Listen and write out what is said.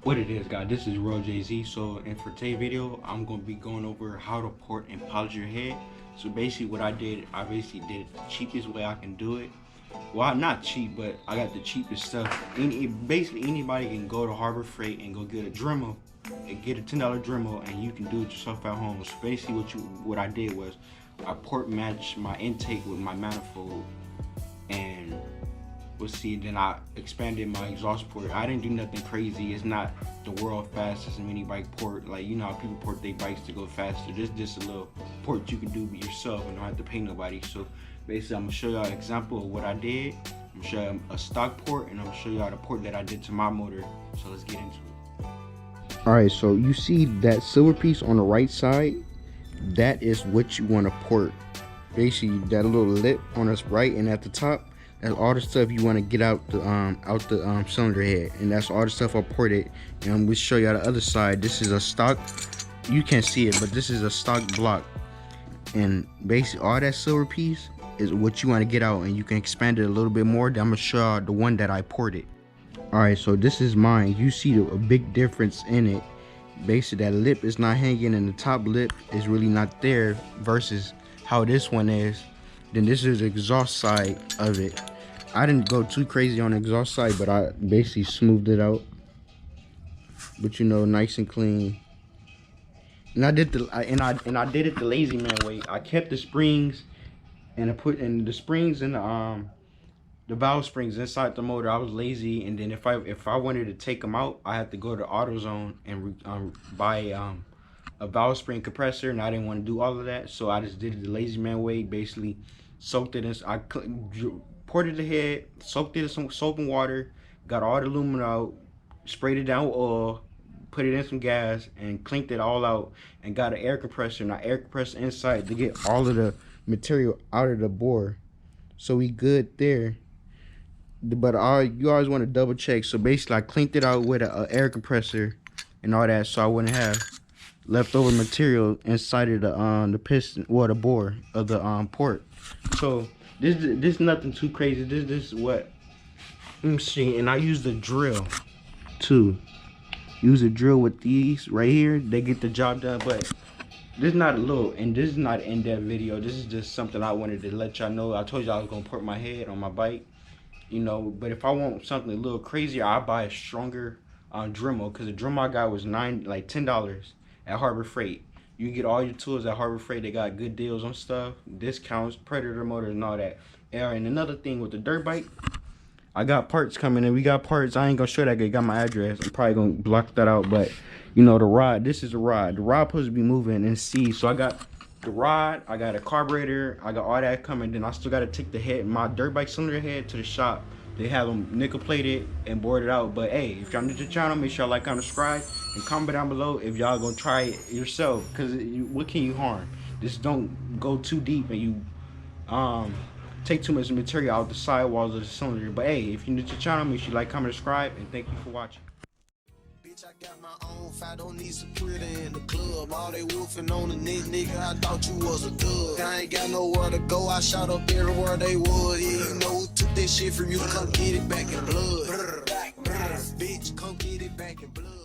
What it is, guys, this is RoyalJZ. So, and for today's video, I'm going to be going over how to port and polish your head. So basically what I basically did it the cheapest way I can do it. Well, not cheap, but I got the cheapest stuff. Basically anybody can go to Harbor Freight and go get a Dremel and get a $10 Dremel, and you can do it yourself at home. So basically what I did was I port matched my intake with my manifold, and we'll see, then I expanded my exhaust port. I didn't do nothing crazy. It's not the world fastest mini bike port. Like, you know how people port their bikes to go faster. This just a little port you can do yourself and don't have to pay nobody. So basically I'm gonna show y'all an example of what I did. I'm gonna show you a stock port, and I'm gonna show y'all the port that I did to my motor. So let's get into it. Alright, so you see that silver piece on the right side? That is what you want to port. Basically that little lip on the right, and at the top, that's all the stuff you want to get out the cylinder head, and that's all the stuff I ported. And I'm gonna show you the other side. This is a stock, you can't see it, but this is a stock block, and basically all that silver piece is what you want to get out, and you can expand it a little bit more. Then I'm gonna show you the one that I ported. Alright, so this is mine. You see a big difference in it. Basically that lip is not hanging, and the top lip is really not there versus how this one is. Then this is the exhaust side of it. I didn't go too crazy on the exhaust side, but I basically smoothed it out. But you know, nice and clean. And I did I did it the lazy man way. I kept the springs, and I put in the springs and the valve springs inside the motor. I was lazy, and then if I wanted to take them out, I had to go to AutoZone and buy a valve spring compressor, and I didn't want to do all of that, so I just did it the lazy man way. Basically soaked it in, I ported the head, soaked it in some soap and water, got all the aluminum out, sprayed it down with oil, put it in some gas, and cleaned it all out, and got an air compressor, and I air compressed inside to get all of the material out of the bore. So we good there. But you always want to double check. So basically I cleaned it out with an air compressor and all that, so I wouldn't have leftover material inside of the piston, or the bore of the port. So this nothing too crazy. This is what, let me see. And I use the drill too. Use a drill with these right here. They get the job done. But this is not a little, and this is not an in-depth video. This is just something I wanted to let y'all know. I told y'all I was gonna port my head on my bike, you know. But if I want something a little crazier, I buy a stronger Dremel, because the Dremel I got was $10 at Harbor Freight. You get all your tools at Harbor Freight. They got good deals on stuff, discounts, Predator motors, and all that. And another thing with the dirt bike, I got parts coming in. We got parts. I ain't gonna show that good. Got my address. I'm probably gonna block that out. But you know, the rod. This is the rod. The rod supposed to be moving in C. So I got the rod. I got a carburetor. I got all that coming. Then I still gotta take the head, my dirt bike cylinder head, to the shop. They have them nickel plated and boarded out. But hey, if y'all new to the channel, make sure y'all like, comment, subscribe, and comment down below if y'all gonna try it yourself. Cause what can you harm? Just don't go too deep and you take too much material out the sidewalls of the cylinder. But hey, if you're new to the channel, make sure you like, comment, subscribe, and thank you for watching. Bitch, I got my own fight, don't need security in the club. All they wolfing on the neck, nigga, I thought you was a thug. I ain't got nowhere to go, I shot up everywhere they would. Yeah, you know who took that shit from you, come get it back in blood. Bitch, come get it back in blood.